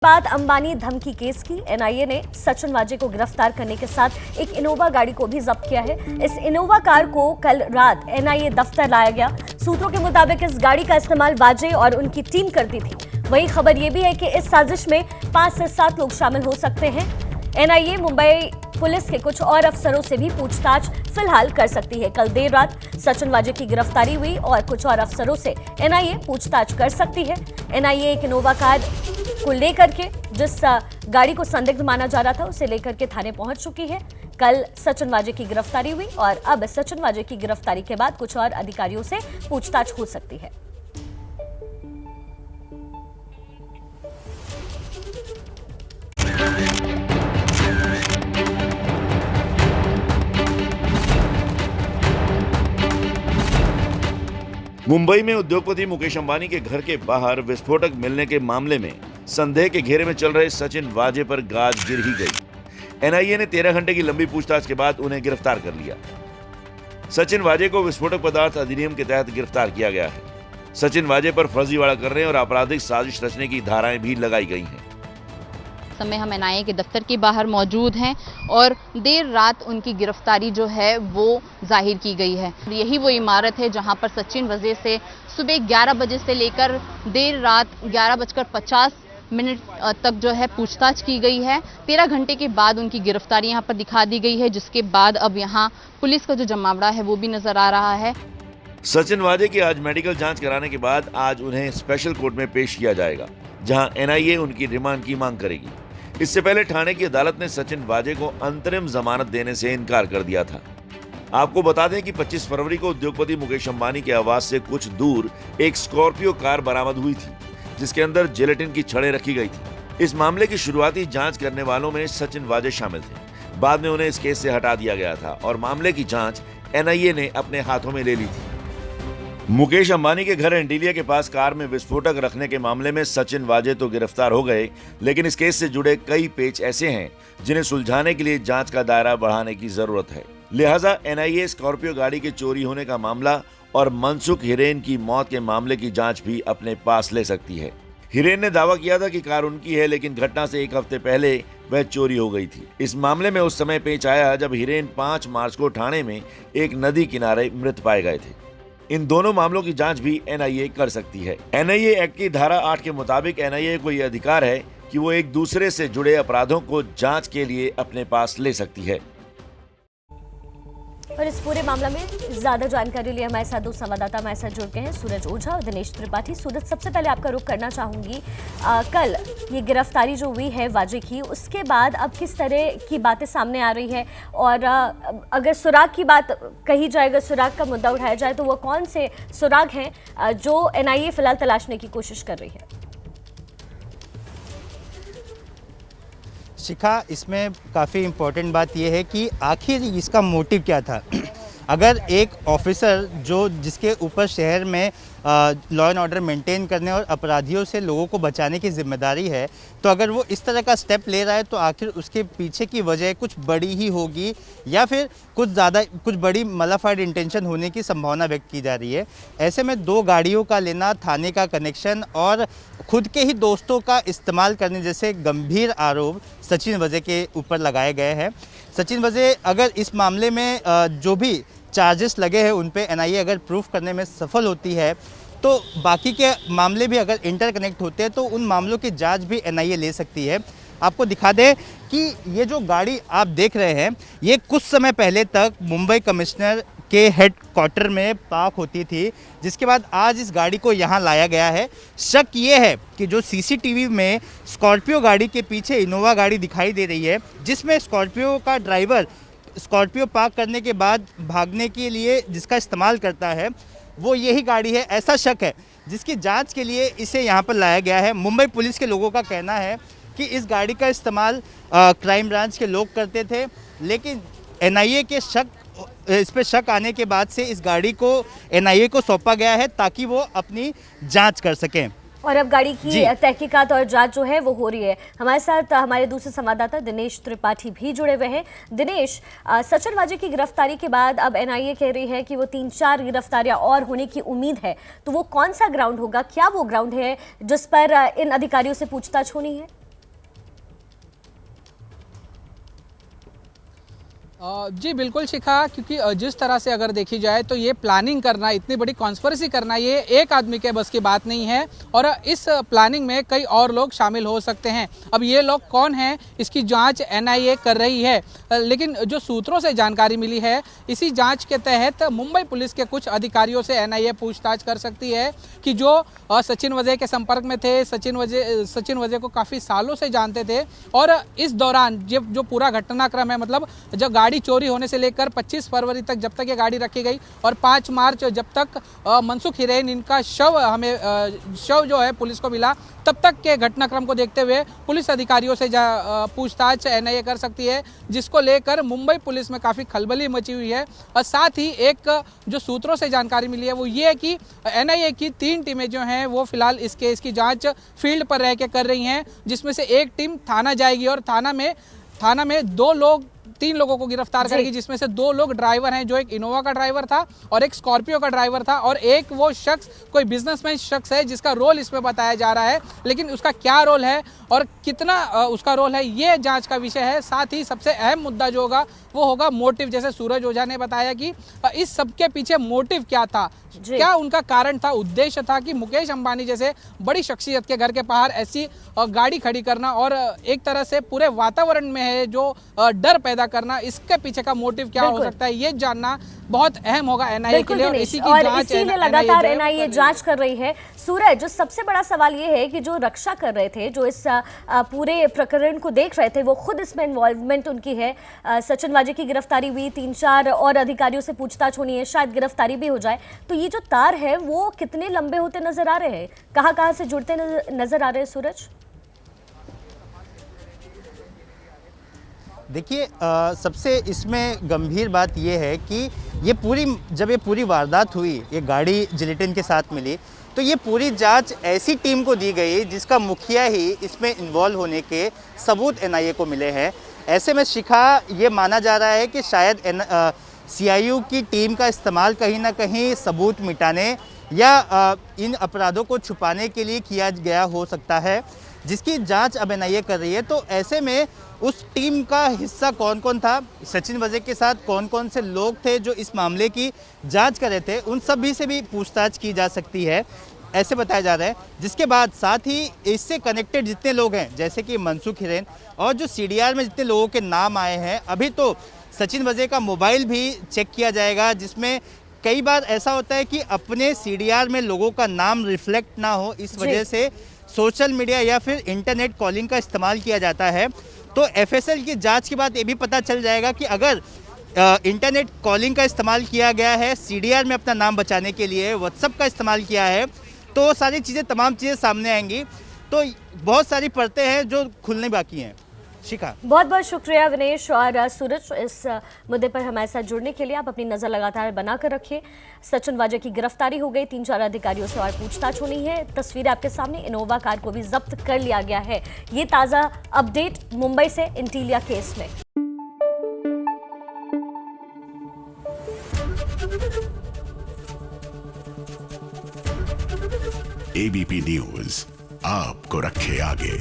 बाद अंबानी धमकी केस की एनआईए ने सचिन वाजे को गिरफ्तार करने के साथ एक इनोवा गाड़ी को भी जब्त किया है। इस इनोवा कार को कल रात एनआईए दफ्तर लाया गया। सूत्रों के मुताबिक इस गाड़ी का इस्तेमाल वाजे और उनकी टीम करती थी। वहीं खबर यह भी है कि इस साजिश में 5 से 7 लोग शामिल हो सकते हैं। एनआईए मुंबई पुलिस के कुछ और अफसरों से भी पूछताछ फिलहाल कर सकती है। कल देर रात सचिन वाजे की गिरफ्तारी हुई और कुछ और अफसरों से एनआईए पूछताछ कर सकती है। एनआईए एक इनोवा कार को लेकर के जिस गाड़ी को संदिग्ध माना जा रहा था उसे लेकर के थाने पहुंच चुकी है। कल सचिन वाजे की गिरफ्तारी हुई और अब सचिन वाजे की गिरफ्तारी के बाद कुछ और अधिकारियों से पूछताछ हो सकती है। मुंबई में उद्योगपति मुकेश अंबानी के घर के बाहर विस्फोटक मिलने के मामले में संदेह के घेरे में चल रहे सचिन वाजे पर गाज गिर ही गई। एनआईए ने 13 घंटे की लंबी पूछताछ के बाद उन्हें गिरफ्तार कर लिया। सचिन वाजे को विस्फोटक पदार्थ अधिनियम के तहत गिरफ्तार किया गया है। सचिन वाजे पर फर्जीवाड़ा करने और आपराधिक साजिश रचने की धाराएं भी लगाई गई हैं। समय हम एनआईए के दफ्तर के बाहर मौजूद हैं और देर रात उनकी गिरफ्तारी जो है वो जाहिर की गई है। यही वो इमारत है जहां पर सचिन वाजे से सुबह 11 बजे से लेकर देर रात 11:50 तक जो है पूछताछ की गई है। 13 घंटे के बाद उनकी गिरफ्तारी यहां पर दिखा दी गई है, जिसके बाद अब यहां पुलिस का जो जमावड़ा है वो भी नजर आ रहा है। सचिन वाजे की आज मेडिकल जांच कराने के बाद आज उन्हें स्पेशल कोर्ट में पेश किया जाएगा, जहां एनआईए उनकी रिमांड की मांग करेगी। इससे पहले ठाणे की अदालत ने सचिन वाजे को अंतरिम जमानत देने से इनकार कर दिया था। आपको बता दें कि 25 फरवरी को उद्योगपति मुकेश अंबानी के आवास से कुछ दूर एक स्कॉर्पियो कार बरामद हुई थी, जिसके अंदर जिलेटिन की छड़ें रखी गई थी। इस मामले की शुरुआती जांच करने वालों में सचिन वाजे शामिल थे। बाद में उन्हें इस केस से हटा दिया गया था और मामले की जांच एनआईए ने अपने हाथों में ले ली थी। मुकेश अंबानी के घर एंटीलिया के पास कार में विस्फोटक रखने के मामले में सचिन वाजे तो गिरफ्तार हो गए, लेकिन इस केस से जुड़े कई पेच ऐसे हैं जिन्हें सुलझाने के लिए जांच का दायरा बढ़ाने की जरूरत है। लिहाजा एनआईए स्कॉर्पियो गाड़ी के चोरी होने का मामला और मनसुख हिरेन की मौत के मामले की जांच भी अपने पास ले सकती है। हिरेन ने दावा किया था कि कार उनकी है, लेकिन घटना से 1 हफ्ते पहले वह चोरी हो गई थी। इस मामले में उस समय पेच आया जब हिरेन 5 मार्च को ठाणे में एक नदी किनारे मृत पाए गए थे। इन दोनों मामलों की जांच भी एनआईए कर सकती है। एनआईए एक्ट की धारा 8 के मुताबिक एनआईए को यह अधिकार है कि वो एक दूसरे से जुड़े अपराधों को जांच के लिए अपने पास ले सकती है। और इस पूरे मामले में ज्यादा जानकारी लिए हमारे साथ 2 संवाददाता हमारे साथ जुड़ गए हैं, सूरज ओझा और दिनेश त्रिपाठी। सूरज, सबसे पहले आपका रुख करना चाहूंगी, कल ये गिरफ्तारी जो हुई है वाजे की, उसके बाद अब किस तरह की बातें सामने आ रही है और अगर सुराग की बात कही जाए, अगर सुराग का मुद्दा उठाया जाए तो वो कौन से सुराग हैं जो एनआईए फिलहाल तलाशने की कोशिश कर रही है? शिखा, इसमें काफ़ी इम्पोर्टेंट बात यह है कि आखिर इसका मोटिव क्या था। अगर एक ऑफिसर जिसके ऊपर शहर में लॉ एंड ऑर्डर मेंटेन करने और अपराधियों से लोगों को बचाने की जिम्मेदारी है, तो अगर वो इस तरह का स्टेप ले रहा है तो आखिर उसके पीछे की वजह कुछ बड़ी ही होगी या फिर कुछ बड़ी मलाफाइड इंटेंशन होने की संभावना व्यक्त की जा रही है। ऐसे में 2 गाड़ियों का लेना, थाने का कनेक्शन और खुद के ही दोस्तों का इस्तेमाल करने जैसे गंभीर आरोप सचिन वाजे के ऊपर लगाए गए हैं। सचिन वाजे अगर इस मामले में जो भी चार्जेस लगे हैं उन पे एनआईए अगर प्रूफ करने में सफल होती है तो बाकी के मामले भी अगर इंटरकनेक्ट होते हैं तो उन मामलों की जांच भी एनआईए ले सकती है। आपको दिखा दें कि ये जो गाड़ी आप देख रहे हैं ये कुछ समय पहले तक मुंबई कमिश्नर के हेड क्वार्टर में पार्क होती थी, जिसके बाद आज इस गाड़ी को यहाँ लाया गया है। शक ये है कि जो सीसीटीवी में स्कॉर्पियो गाड़ी के पीछे इनोवा गाड़ी दिखाई दे रही है, जिसमें स्कॉर्पियो का ड्राइवर स्कॉर्पियो पार्क करने के बाद भागने के लिए जिसका इस्तेमाल करता है वो यही गाड़ी है, ऐसा शक है, जिसकी जांच के लिए इसे यहाँ पर लाया गया है। मुंबई पुलिस के लोगों का कहना है कि इस गाड़ी का इस्तेमाल क्राइम ब्रांच के लोग करते थे, लेकिन एनआईए के इस पे शक आने के बाद से इस गाड़ी को एनआईए को सौंपा गया है ताकि वो अपनी जांच कर सकें। और अब गाड़ी की तहकीकात और जांच जो है वो हो रही है। हमारे साथ हमारे दूसरे संवाददाता दिनेश त्रिपाठी भी जुड़े हुए हैं। दिनेश, सचिन वाजे की गिरफ्तारी के बाद अब एनआईए कह रही है कि वो 3-4 गिरफ्तारियां और होने की उम्मीद है, तो वो कौन सा ग्राउंड होगा, क्या वो ग्राउंड है जिस पर इन अधिकारियों से पूछताछ होनी है? जी बिल्कुल शिखा, क्योंकि जिस तरह से अगर देखी जाए तो ये प्लानिंग करना, इतनी बड़ी कॉन्स्पिरेसी करना, ये एक आदमी के बस की बात नहीं है और इस प्लानिंग में कई और लोग शामिल हो सकते हैं। अब ये लोग कौन हैं, इसकी जांच एनआईए कर रही है, लेकिन जो सूत्रों से जानकारी मिली है, इसी जांच के तहत मुंबई पुलिस के कुछ अधिकारियों से एनआईए पूछताछ कर सकती है कि जो सचिन वजे के संपर्क में थे, सचिन वजे को काफ़ी सालों से जानते थे और इस दौरान जो पूरा घटनाक्रम है, मतलब जब गाड़ी चोरी होने से लेकर 25 फरवरी तक जब तक ये गाड़ी रखी गई और 5 मार्च जब तक मनसुख हिरेन इनका शव जो है पुलिस को मिला, तब तक के घटनाक्रम को देखते हुए पुलिस अधिकारियों से पूछताछ एनआईए कर सकती है, जिसको लेकर मुंबई पुलिस में काफ़ी खलबली मची हुई है। और साथ ही एक जो सूत्रों से जानकारी मिली है वो ये है कि एनआईए की 3 टीमें जो हैं वो फिलहाल इस केस की जांच फील्ड पर रह के कर रही हैं, जिसमें से एक टीम थाना जाएगी और थाना में 3 लोगों को गिरफ्तार करेगी, जिसमें से 2 लोग ड्राइवर हैं, जो एक इनोवा का ड्राइवर था और एक स्कॉर्पियो का ड्राइवर था और एक वो शख्स कोई बिजनेसमैन शख्स है जिसका रोल इसमें बताया जा रहा है, लेकिन उसका क्या रोल है और कितना उसका रोल है ये जांच का विषय है। साथ ही सबसे अहम मुद्दा जो होगा वो होगा मोटिव। जैसे सूरज ओझा ने बताया कि इस सब के पीछे मोटिव क्या था, क्या उनका कारण था, उद्देश्य था कि मुकेश अंबानी जैसे बड़ी शख्सियत के घर के बाहर ऐसी गाड़ी खड़ी करना और एक तरह से पूरे वातावरण में है जो डर पैदा करना, इसके पीछे का मोटिव क्या हो सकता है ये जानना बहुत अहम होगा एनआईए के लिए और इसी की जांच इसीलिए लगातार एनआईए जांच कर रही है। सूरज, जो सबसे बड़ा सवाल ये है कि जो रक्षा कर रहे थे, जो इस पूरे प्रकरण को देख रहे थे, वो खुद इसमें इन्वॉल्वमेंट उनकी है। सचिन वाजे की गिरफ्तारी हुई, 3-4 और अधिकारियों से पूछताछ होनी है, शायद गिरफ्तारी भी हो जाए। तो ये जो तार है वो कितने लंबे होते नजर आ रहे हैं, कहां से जुड़ते नजर आ रहे हैं सूरज? देखिए, सबसे इसमें गंभीर बात यह है कि जब ये पूरी वारदात हुई, ये गाड़ी जिलेटिन के साथ मिली, तो ये पूरी जांच ऐसी टीम को दी गई जिसका मुखिया ही इसमें इन्वॉल्व होने के सबूत एनआईए को मिले हैं। ऐसे में शिखा, ये माना जा रहा है कि शायद सीआईयू की टीम का इस्तेमाल कहीं ना कहीं सबूत मिटाने या इन अपराधों को छुपाने के लिए किया गया हो सकता है, जिसकी जांच अब एनआईए कर रही है। तो ऐसे में उस टीम का हिस्सा कौन कौन था, सचिन वजे के साथ कौन कौन से लोग थे जो इस मामले की जांच कर रहे थे, उन सभी से भी पूछताछ की जा सकती है, ऐसे बताया जा रहा है। जिसके बाद साथ ही इससे कनेक्टेड जितने लोग हैं, जैसे कि मनसुख हिरेन और जो सीडीआर में जितने लोगों के नाम आए हैं, अभी तो सचिन वजे का मोबाइल भी चेक किया जाएगा, जिसमें कई बार ऐसा होता है कि अपने सीडीआर में लोगों का नाम रिफ्लेक्ट ना हो, इस वजह से सोशल मीडिया या फिर इंटरनेट कॉलिंग का इस्तेमाल किया जाता है। तो एफएसएल की जांच के बाद ये भी पता चल जाएगा कि अगर इंटरनेट कॉलिंग का इस्तेमाल किया गया है, सीडीआर में अपना नाम बचाने के लिए व्हाट्सएप का इस्तेमाल किया है, तो सारी चीज़ें, तमाम चीज़ें सामने आएंगी। तो बहुत सारी परतें हैं जो खुलने बाकी हैं। शिखा, बहुत बहुत शुक्रिया विनेश और सूरज इस मुद्दे पर हमारे साथ जुड़ने के लिए। आप अपनी नज़र लगातार बनाकर रखिए। सचिन वाजे की गिरफ्तारी हो गई, 3-4 अधिकारियों से और पूछताछ होनी है। तस्वीरें आपके सामने, इनोवा कार को भी जब्त कर लिया गया है। ये ताज़ा अपडेट मुंबई से इंटीलिया केस में। एबीपी न्यूज आपको रखे आगे।